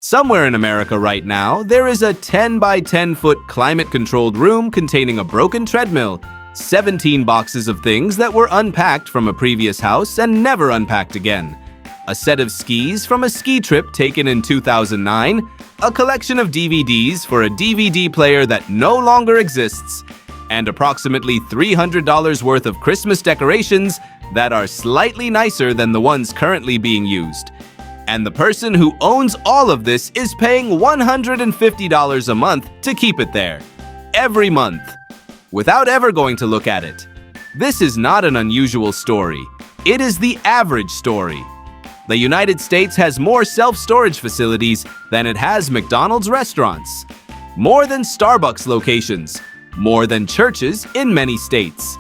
Somewhere in America right now, there is a 10 by 10 foot climate-controlled room containing a broken treadmill, 17 boxes of things that were unpacked from a previous house and never unpacked again, a set of skis from a ski trip taken in 2009, a collection of DVDs for a DVD player that no longer exists, and approximately $300 worth of Christmas decorations that are slightly nicer than the ones currently being used. And the person who owns all of this is paying $150 a month to keep it there, every month, without ever going to look at it. This is not an unusual story. It is the average story. The United States has more self-storage facilities than it has McDonald's restaurants, more than Starbucks locations, more than churches in many states.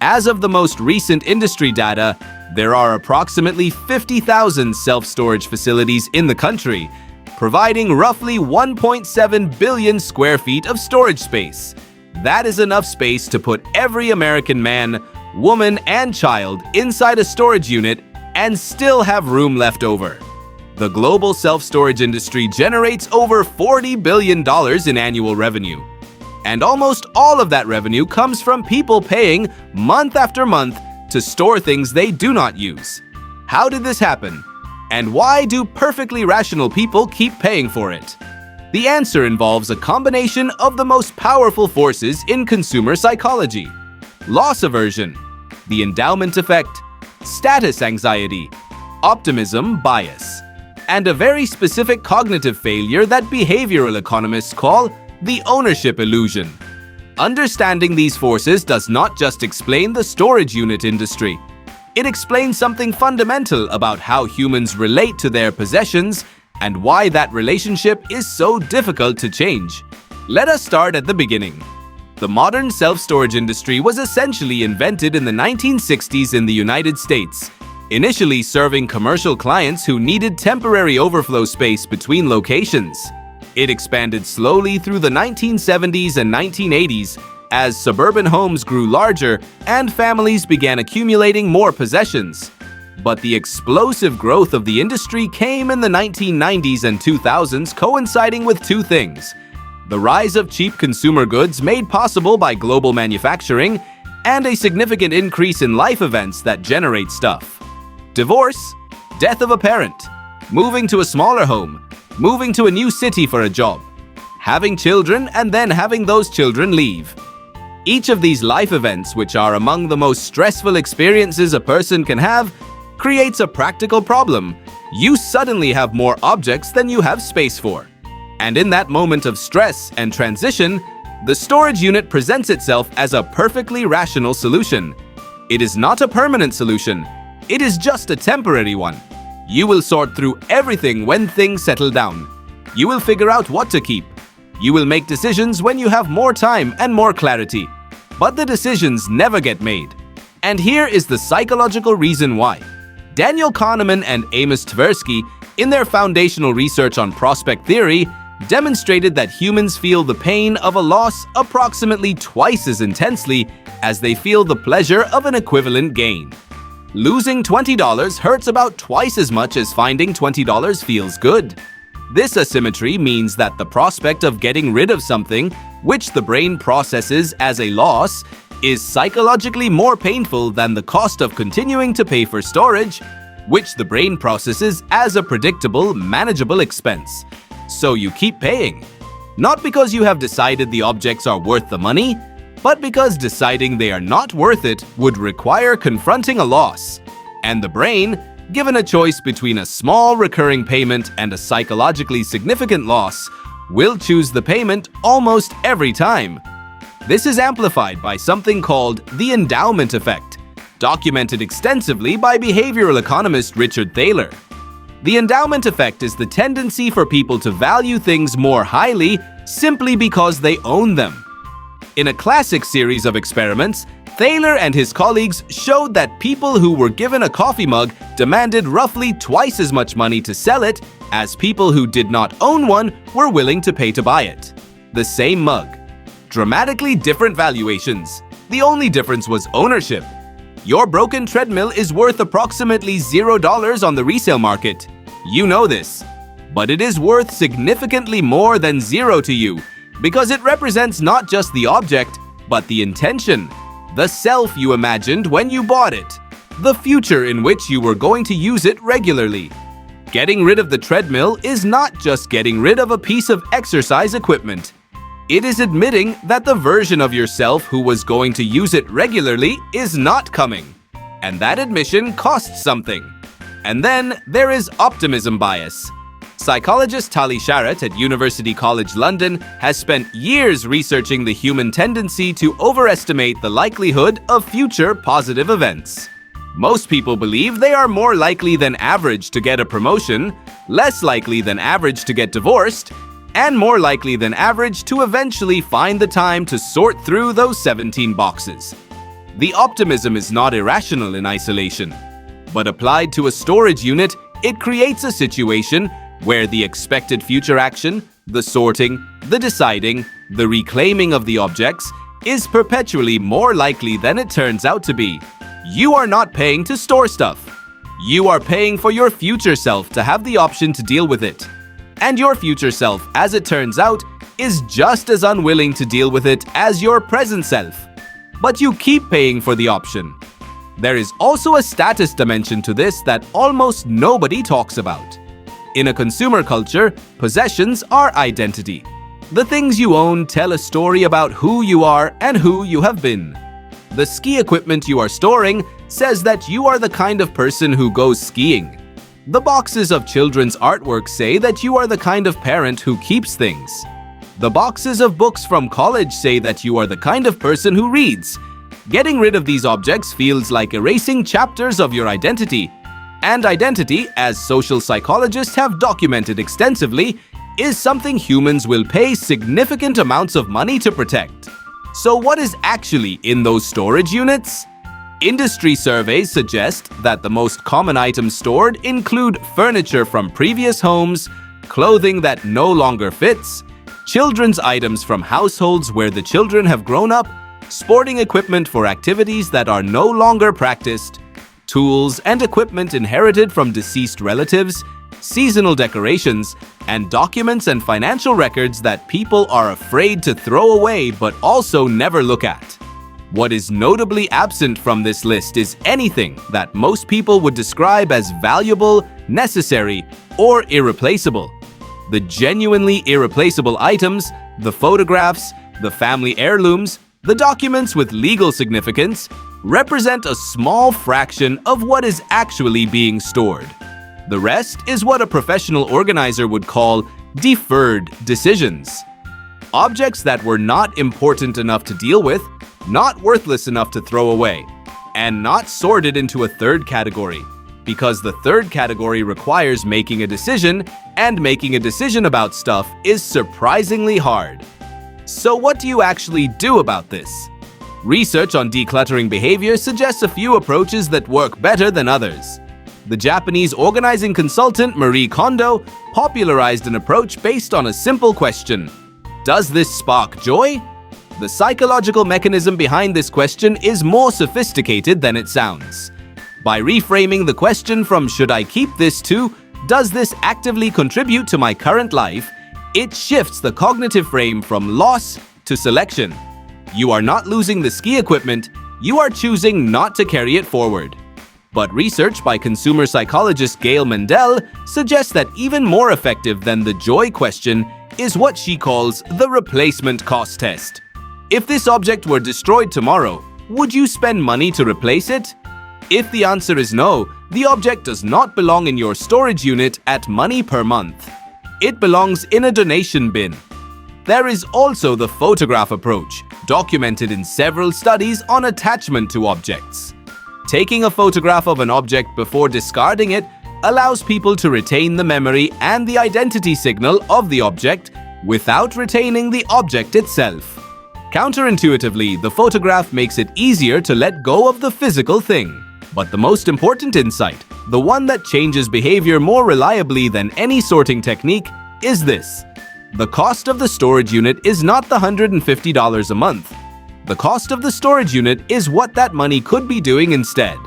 As of the most recent industry data, there are approximately 50,000 self-storage facilities in the country, providing roughly 1.7 billion square feet of storage space. That is enough space to put every American man, woman, and child inside a storage unit and still have room left over. The global self-storage industry generates over $40 billion in annual revenue. And almost all of that revenue comes from people paying month after month to store things they do not use. How did this happen? And why do perfectly rational people keep paying for it? The answer involves a combination of the most powerful forces in consumer psychology: loss aversion, the endowment effect, status anxiety, optimism bias, and a very specific cognitive failure that behavioral economists call the ownership illusion. Understanding these forces does not just explain the storage unit industry. It explains something fundamental about how humans relate to their possessions and why that relationship is so difficult to change. Let us start at the beginning. The modern self-storage industry was essentially invented in the 1960s in the United States, initially serving commercial clients who needed temporary overflow space between locations. It expanded slowly through the 1970s and 1980s as suburban homes grew larger and families began accumulating more possessions. But the explosive growth of the industry came in the 1990s and 2000s, coinciding with two things: the rise of cheap consumer goods made possible by global manufacturing, and a significant increase in life events that generate stuff. Divorce, death of a parent, moving to a smaller home, moving to a new city for a job, having children and then having those children leave. Each of these life events, which are among the most stressful experiences a person can have, creates a practical problem. You suddenly have more objects than you have space for. And in that moment of stress and transition, the storage unit presents itself as a perfectly rational solution. It is not a permanent solution. It is just a temporary one. You will sort through everything when things settle down. You will figure out what to keep. You will make decisions when you have more time and more clarity. But the decisions never get made. And here is the psychological reason why. Daniel Kahneman and Amos Tversky, in their foundational research on prospect theory, demonstrated that humans feel the pain of a loss approximately twice as intensely as they feel the pleasure of an equivalent gain. Losing $20 hurts about twice as much as finding $20 feels good. This asymmetry means that the prospect of getting rid of something, which the brain processes as a loss, is psychologically more painful than the cost of continuing to pay for storage, which the brain processes as a predictable, manageable expense. So you keep paying. Not because you have decided the objects are worth the money, but because deciding they are not worth it would require confronting a loss. And the brain, given a choice between a small recurring payment and a psychologically significant loss, will choose the payment almost every time. This is amplified by something called the endowment effect, documented extensively by behavioral economist Richard Thaler. The endowment effect is the tendency for people to value things more highly simply because they own them. In a classic series of experiments, Thaler and his colleagues showed that people who were given a coffee mug demanded roughly twice as much money to sell it as people who did not own one were willing to pay to buy it. The same mug. Dramatically different valuations. The only difference was ownership. Your broken treadmill is worth approximately $0 on the resale market. You know this. But it is worth significantly more than zero to you because it represents not just the object, but the intention, the self you imagined when you bought it, the future in which you were going to use it regularly. Getting rid of the treadmill is not just getting rid of a piece of exercise equipment. It is admitting that the version of yourself who was going to use it regularly is not coming. And that admission costs something. And then there is optimism bias. Psychologist Tali Sharot at University College London has spent years researching the human tendency to overestimate the likelihood of future positive events. Most people believe they are more likely than average to get a promotion, less likely than average to get divorced, and more likely than average to eventually find the time to sort through those 17 boxes. The optimism is not irrational in isolation, but applied to a storage unit, it creates a situation where the expected future action, the sorting, the deciding, the reclaiming of the objects is perpetually more likely than it turns out to be. You are not paying to store stuff. You are paying for your future self to have the option to deal with it. And your future self, as it turns out, is just as unwilling to deal with it as your present self. But you keep paying for the option. There is also a status dimension to this that almost nobody talks about. In a consumer culture, possessions are identity. The things you own tell a story about who you are and who you have been. The ski equipment you are storing says that you are the kind of person who goes skiing. The boxes of children's artwork say that you are the kind of parent who keeps things. The boxes of books from college say that you are the kind of person who reads. Getting rid of these objects feels like erasing chapters of your identity. And identity, as social psychologists have documented extensively, is something humans will pay significant amounts of money to protect. So what is actually in those storage units? Industry surveys suggest that the most common items stored include furniture from previous homes, clothing that no longer fits, children's items from households where the children have grown up, sporting equipment for activities that are no longer practiced, tools and equipment inherited from deceased relatives, seasonal decorations, and documents and financial records that people are afraid to throw away but also never look at. What is notably absent from this list is anything that most people would describe as valuable, necessary, or irreplaceable. The genuinely irreplaceable items, the photographs, the family heirlooms, the documents with legal significance, represent a small fraction of what is actually being stored. The rest is what a professional organizer would call deferred decisions. Objects that were not important enough to deal with, not worthless enough to throw away, and not sorted into a third category, because the third category requires making a decision, and making a decision about stuff is surprisingly hard. So what do you actually do about this? Research on decluttering behavior suggests a few approaches that work better than others. The Japanese organizing consultant Marie Kondo popularized an approach based on a simple question: does this spark joy? The psychological mechanism behind this question is more sophisticated than it sounds. By reframing the question from "should I keep this" to "does this actively contribute to my current life?" it shifts the cognitive frame from loss to selection. You are not losing the ski equipment, you are choosing not to carry it forward. But research by consumer psychologist Gail Mendel suggests that even more effective than the joy question is what she calls the replacement cost test. If this object were destroyed tomorrow, would you spend money to replace it? If the answer is no, the object does not belong in your storage unit at money per month. It belongs in a donation bin. There is also the photograph approach, documented in several studies on attachment to objects. Taking a photograph of an object before discarding it allows people to retain the memory and the identity signal of the object without retaining the object itself. Counterintuitively, the photograph makes it easier to let go of the physical thing. But the most important insight, the one that changes behavior more reliably than any sorting technique, is this: the cost of the storage unit is not the $150 a month. The cost of the storage unit is what that money could be doing instead.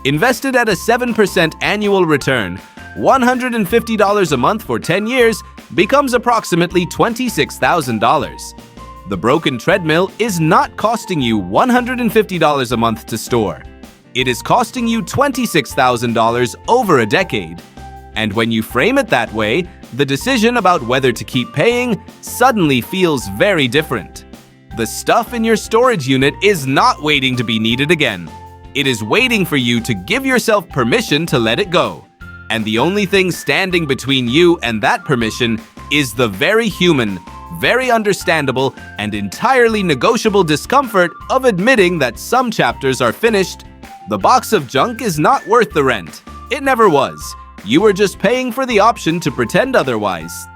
Invested at a 7% annual return, $150 a month for 10 years becomes approximately $26,000. The broken treadmill is not costing you $150 a month to store. It is costing you $26,000 over a decade. And when you frame it that way, the decision about whether to keep paying suddenly feels very different. The stuff in your storage unit is not waiting to be needed again. It is waiting for you to give yourself permission to let it go. And the only thing standing between you and that permission is the very human, very understandable, and entirely negotiable discomfort of admitting that some chapters are finished. The box of junk is not worth the rent. It never was. You were just paying for the option to pretend otherwise.